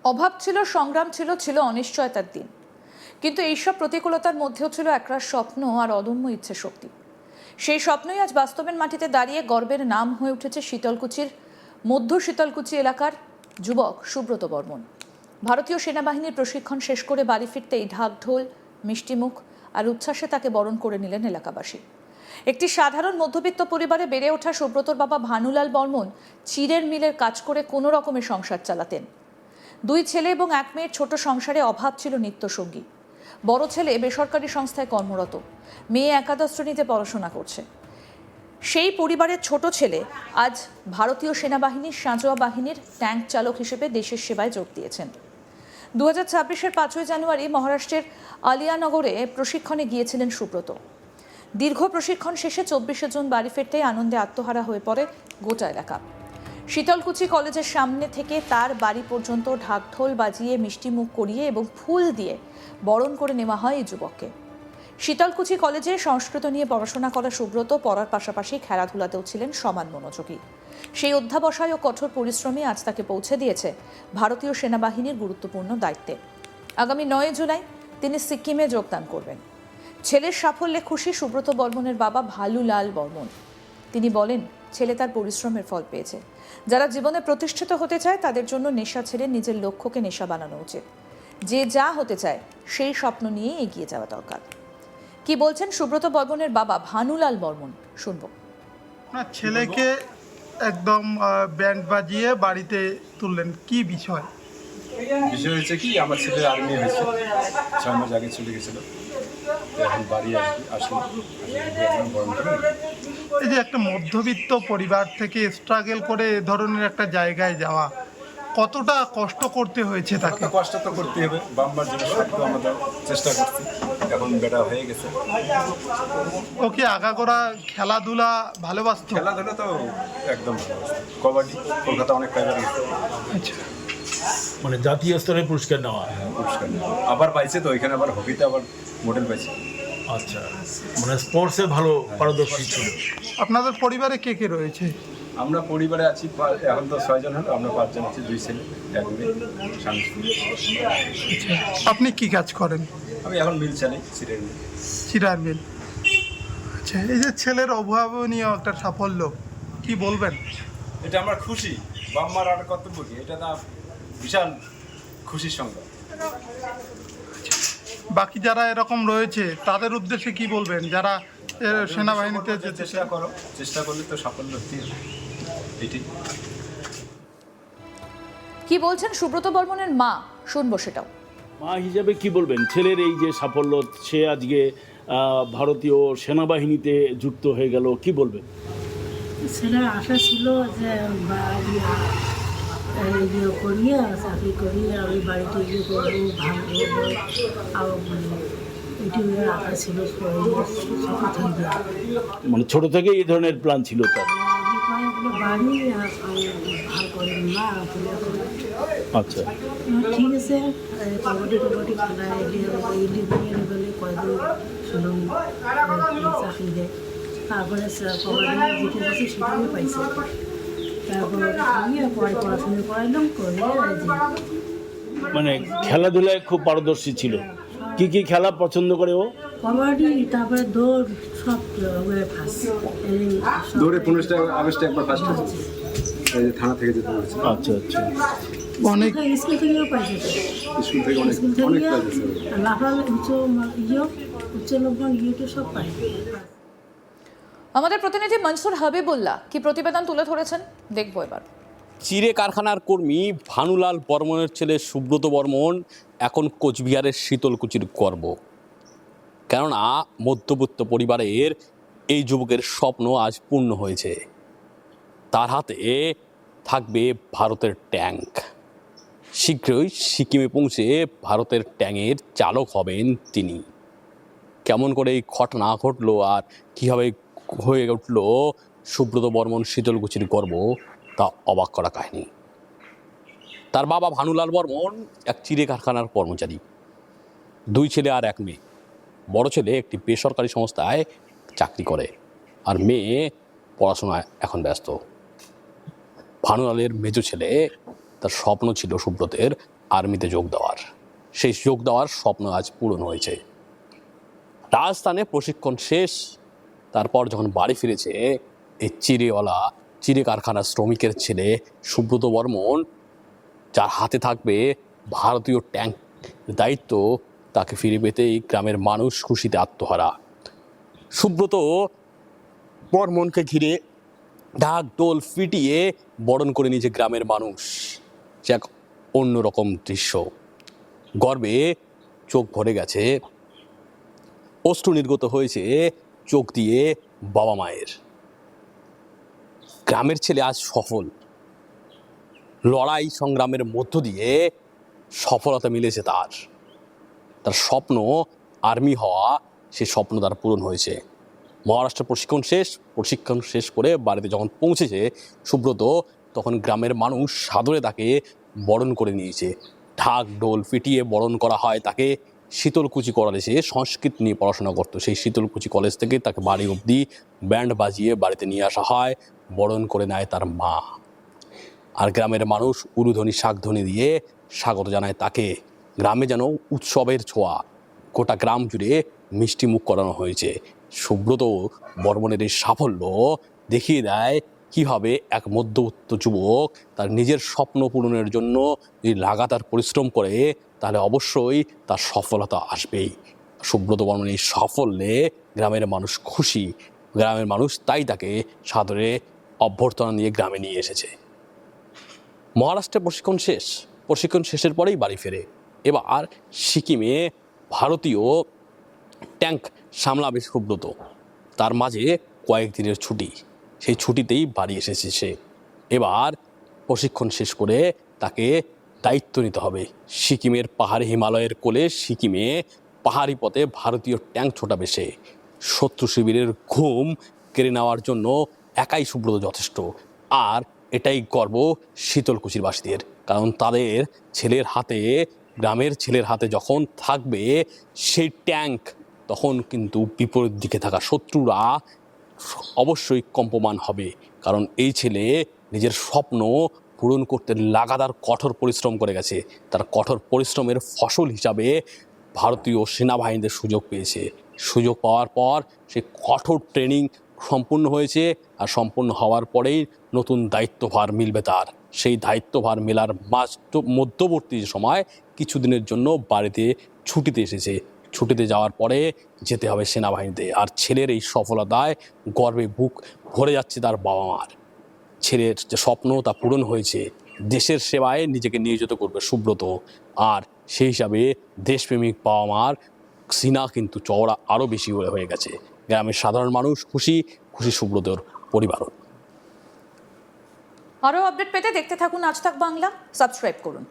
অভাব ছিল, সংগ্রাম ছিল, ছিল অনিশ্চয়তার দিন। কিন্তু এইসব প্রতিকূলতার মধ্যেও ছিল একরাশ স্বপ্ন আর অদম্য ইচ্ছে শক্তি। সেই স্বপ্নই আজ বাস্তবের মাটিতে দাঁড়িয়ে গর্বের নাম হয়ে উঠেছে শীতলকুচির মধ্য শীতলকুচি এলাকার যুবক সুব্রত বর্মন। ভারতীয় সেনাবাহিনীর প্রশিক্ষণ শেষ করে বাড়ি ফিরতেই ঢাক ঢোল, মিষ্টিমুখ আর উচ্ছ্বাসে তাকে বরণ করে নিলেন এলাকাবাসী। একটি সাধারণ মধ্যবিত্ত পরিবারে বেড়ে ওঠা সুব্রতর বাবা ভানুলাল বর্মন চিড়ের মিলের কাজ করে কোনো রকমের সংসার চালাতেন। 2 ছেলে এবং 1 মেয়ের ছোট সংসারে অভাব ছিল নিত্যসঙ্গী। বড় ছেলে বেসরকারি সংস্থায় কর্মরত, মেয়ে একাদশ শ্রেণীতে পড়াশোনা করছে। সেই পরিবারের ছোট ছেলে আজ ভারতীয় সেনাবাহিনীর সাঁজোয়া বাহিনীর ট্যাঙ্ক চালক হিসেবে দেশের সেবায় যোগ দিয়েছেন। 2026-এর 5ই জানুয়ারি মহারাষ্ট্রের আলিয়ানগরে প্রশিক্ষণে গিয়েছিলেন সুব্রত। দীর্ঘ প্রশিক্ষণ শেষে 24শে জুন বাড়ি ফিরতেই আনন্দে আত্মহারা হয়ে পড়ে গোটা এলাকা। শীতলকুচি কলেজের সামনে থেকে তার বাড়ি পর্যন্ত ঢাকঢোল বাজিয়ে মিষ্টিমুখ করিয়ে এবং ফুল দিয়ে বরণ করে নেওয়া হয় এই যুবককে। শীতলকুচি কলেজে সংস্কৃত নিয়ে পড়াশোনা করা সুব্রত পড়ার পাশাপাশি খেলাধুলাতেও ছিলেন সমান মনোযোগী। সেই অধ্যাবসায় ও কঠোর পরিশ্রমে আজ তাকে পৌঁছে দিয়েছে ভারতীয় সেনাবাহিনীর গুরুত্বপূর্ণ দায়িত্বে। আগামী 9 জুলাই তিনি সিকিমে যোগদান করবেন। ছেলের সাফল্যে খুশি সুব্রত বর্মনের বাবা ভানুলাল বর্মন। তিনি বলেন, ছেলে তার পরিশ্রমের ফল পেয়েছে। যারা জীবনে প্রতিষ্ঠিত হতে চায় তাদের জন্য নেশা ছেড়ে নিজের লক্ষ্যকে নেশা বানানো উচিত। যে যা হতে চায় সেই স্বপ্ন নিয়ে এগিয়ে যাওয়া দরকার। কি বলছেন সুব্রত বর্মনের বাবা ভানুলাল বর্মন, শুনবো। আপনার ছেলেকে একদম ব্যান্ড বাজিয়ে বাড়িতে তুললেন, কি বিষয়? বিষয় হয়েছে কি, আমার ছেলে আর্মি হয়েছে, 6 মাস আগে চলে গেছিল, এখন বাড়ি আসলো। এই যে একটা মধ্যবিত্ত পরিবার থেকে স্ট্রাগল করে এ ধরনের একটা জায়গায় যাওয়া, কতটা কষ্ট করতে হয়েছে তাকে? কষ্ট তো করতে হবে, বাম্বার জন্য সব আমাদের চেষ্টা করছি, এখন বেটা হয়ে গেছে। ওকে আগাগোড়া খেলাধুলা ভালোবাসতো? খেলাধুলা তো একদম ভালোবাসতো, কবাডি কলকাতা অনেক প্রাইভেট গেছে। আচ্ছা, মানে জাতীয় স্তরে পুরস্কার নেওয়া। পুরস্কার আবার পাইছে তো, এখানে আবার হকিতে আবার মেডেল পাইছে। আচ্ছা, মানে স্পোর্টসে ভালো পারদর্শী ছিল। আপনাদের পরিবারে কে কে রয়েছে? আমরা পরিবারে আছি, এখন তো 6 জন হলো, আমরা 5 জন আছি, 2 ছেলে 1 মেয়ে, স্বামী স্ত্রী। আপনি কি কাজ করেন? আমি এখন মিল চালাই, সিটের মিল। চিরার মিল। আচ্ছা, এই যে ছেলের অভাবনীয় একটা সাফল্য, কি বলবেন? এটা আমরা খুশি, বাম্মার আর কর্তব্য কি, এটা না বিশাল খুশির সংবাদ। বাকি যারা এরকম রয়েছে তাদের উদ্দেশ্যে কি বলবেন, যারা সেনাবাহিনীতে যেতে চেষ্টা করো, চেষ্টা করলে তো সাফল্য হতেই হবে, এটাই। কি বলছেন সুব্রত বর্মনের মা, শুনবো সেটাও। মা হিসাবে কি বলবেন ছেলের এই যে সাফল্য, সে আজকে ভারতীয় সেনাবাহিনীতে যুক্ত হয়ে গেল, কি বলবেন? ছেলের আশা ছিল যে করিয়ে চাকরি করিয়ে আমি বাড়িতে ইয়ে করবো, ভালো করবো, এটি আশা ছিল ছোটো থেকে। মানে ছোট থেকে এই ধরনের প্ল্যান ছিল তার? বাড়ি ভালো করেন না। আচ্ছা, ঠিক আছে, কবাডি খেলায় লেভেলে কয়েকদিন শুনুন চাকরি দেয়, তারপরে কবাডি যেটা আছে সেটাও পাইছে। তারপরে পরে পড়াশোনা করাইলাম, করে মানে খেলাধুলায় খুব পারদর্শী ছিল। কি কি খেলা পছন্দ করে ও? কবাডি, তারপরে দৌড়, সব ফার্স্ট। দৌড়ে 15 আগস্টে একবার ফার্স্ট হয়েছে, থানা থেকে যেতে বলেছে। আচ্ছা আচ্ছা, অনেক স্কুল থেকেও পাইছে, স্কুল থেকে অনেক অনেক প্রাইজ আছে। লাফাল উচ্চ লগ্ন ইয়েটা সব পাই। আমাদের প্রতিনিধি মনসুর হাবিবুল্লাহ কি প্রতিবেদন তুলে ধরেছেন, দেখবো এবার। চিড়ে কারখানার কর্মী ভানুলাল বর্মনের ছেলে সুব্রত বর্মন এখন কোচবিহারের শীতলকুচির গর্ব। কেননা মধ্যবিত্ত পরিবারের এই যুবকের স্বপ্ন আজ পূর্ণ হয়েছে। তার হাতে থাকবে ভারতের ট্যাঙ্ক। শীঘ্রই সিকিমে পৌঁছে ভারতের ট্যাঙ্কের চালক হবেন তিনি। কেমন করে এই ঘটনা ঘটলো আর কীভাবে হয়ে উঠল সুব্রত বর্মন শীতলকুচির গর্ব, তা অবাক করা কাহিনী। তার বাবা ভানুলাল বর্মন এক চিড়ে কারখানার কর্মচারী, 2 ছেলে আর 1 মেয়ে। বড় ছেলে একটি বেসরকারি সংস্থায় চাকরি করে, আর মেয়ে পড়াশোনায় এখন ব্যস্ত। ভানুলালের মেজ ছেলে তার স্বপ্ন ছিল সুব্রতের আর্মিতে যোগ দেওয়ার। সেই যোগ দেওয়ার স্বপ্ন আজ পূরণ হয়েছে। রাজস্থানে প্রশিক্ষণ শেষ, তারপর যখন বাড়ি ফিরেছে এই চিড়ে কারখানার শ্রমিকের ছেলে সুব্রত বর্মন, যার হাতে থাকবে ভারতীয় ট্যাঙ্ক দায়িত্ব, তাকে ফিরে পেতেই গ্রামের মানুষ খুশিতে আত্মহারা। সুব্রত বর্মনকে ঘিরে ঢাক ঢোল পিটিয়ে বরণ করে নিয়েছে গ্রামের মানুষ। সে এক অন্যরকম দৃশ্য। গর্বে চোখ ভরে গেছে, অশ্রু নির্গত হয়েছে চোখ দিয়ে বাবা মায়ের। গ্রামের ছেলে আজ সফল, লড়াই সংগ্রামের মধ্য দিয়ে সফলতা মিলেছে তার স্বপ্ন আর্মি হওয়া, সে স্বপ্ন তার পূরণ হয়েছে। মহারাষ্ট্র প্রশিক্ষণ শেষ করে বাড়িতে যখন পৌঁছেছে সুব্রত, তখন গ্রামের মানুষ সাদরে তাকে বরণ করে নিয়েছে। ঢাক ঢোল পিটিয়ে বরণ করা হয় তাকে। শীতলকুচি কলেজে সংস্কৃত নিয়ে পড়াশোনা করতো, সেই শীতলকুচি কলেজ থেকে তাকে বাড়ি অবধি ব্যান্ড বাজিয়ে বাড়িতে নিয়ে আসা হয়, বরণ করে নেয় তার মা। আর গ্রামের মানুষ উলুধ্বনি শাঁখধ্বনি দিয়ে স্বাগত জানায় তাকে। গ্রামে যেন উৎসবের ছোঁয়া, গোটা গ্রাম জুড়ে মিষ্টি মুখ করানো হয়েছে। সুব্রত বর্মনের এই সাফল্য দেখিয়ে দেয় কীভাবে এক মধ্যবিত্ত যুবক তার নিজের স্বপ্ন পূরণের জন্য যদি লাগাতার পরিশ্রম করে, তাহলে অবশ্যই তার সফলতা আসবেই। সুব্রত বর্মনের এই সাফল্যে গ্রামের মানুষ খুশি। গ্রামের মানুষ তাই তাকে সাদরে অভ্যর্থনা নিয়ে গ্রামে নিয়ে এসেছে। মহারাষ্ট্রে প্রশিক্ষণ শেষের পরেই বাড়ি ফেরে। এবার সিকিমে ভারতীয় ট্যাঙ্ক সামলাবে সুব্রত। তার মাঝে কয়েকদিনের ছুটি, সেই ছুটিতেই বাড়ি এসেছে সে। এবার প্রশিক্ষণ শেষ করে তাকে দায়িত্ব নিতে হবে। সিকিমের পাহাড়ি হিমালয়ের কোলে সিকিমে পাহাড়ি পথে ভারতীয় ট্যাঙ্ক ছোটাবে সে। শত্রু শিবিরের ঘুম কেড়ে নেওয়ার জন্য একাই সুব্রত যথেষ্ট। আর এটাই গর্ব শীতলকুচির বাসীদের, কারণ তাদের ছেলের হাতে, গ্রামের ছেলের হাতে যখন থাকবে সেই ট্যাঙ্ক, তখন কিন্তু বিপরীত দিকে থাকা শত্রুরা অবশ্যই কম্পমান হবে। কারণ এই ছেলে নিজের স্বপ্ন পূরণ করতে লাগাতার কঠোর পরিশ্রম করে গেছে। তার কঠোর পরিশ্রমের ফসল হিসাবে ভারতীয় সেনাবাহিনীতে সুযোগ পেয়েছে। সুযোগ পাওয়ার পর সে কঠোর ট্রেনিং সম্পূর্ণ হয়েছে, আর সম্পূর্ণ হওয়ার পরেই নতুন দায়িত্বভার মিলবে তার। সেই দায়িত্বভার মেলার মধ্যবর্তী সময় কিছুদিনের জন্য বাড়িতে ছুটিতে এসেছে। ছুটিতে যাওয়ার পরে যেতে হবে সেনাবাহিনীতে। আর ছেলের এই সফলতায় গর্বে বুক ভরে যাচ্ছে তার বাবা মার। ছেলের যে স্বপ্ন তা পূরণ হয়েছে। দেশের সেবায় নিজেকে নিয়োজিত করবে সুব্রত। আর সেই হিসাবে দেশপ্রেমিক বাবা মার সিনা কিন্তু চওড়া আরও বেশি হয়ে গেছে। গ্রামের সাধারণ মানুষ খুশি, সুব্রতর পরিবারও। আরও আপডেট পেতে দেখতে থাকুন আজ তাক বাংলা, সাবস্ক্রাইব করুন।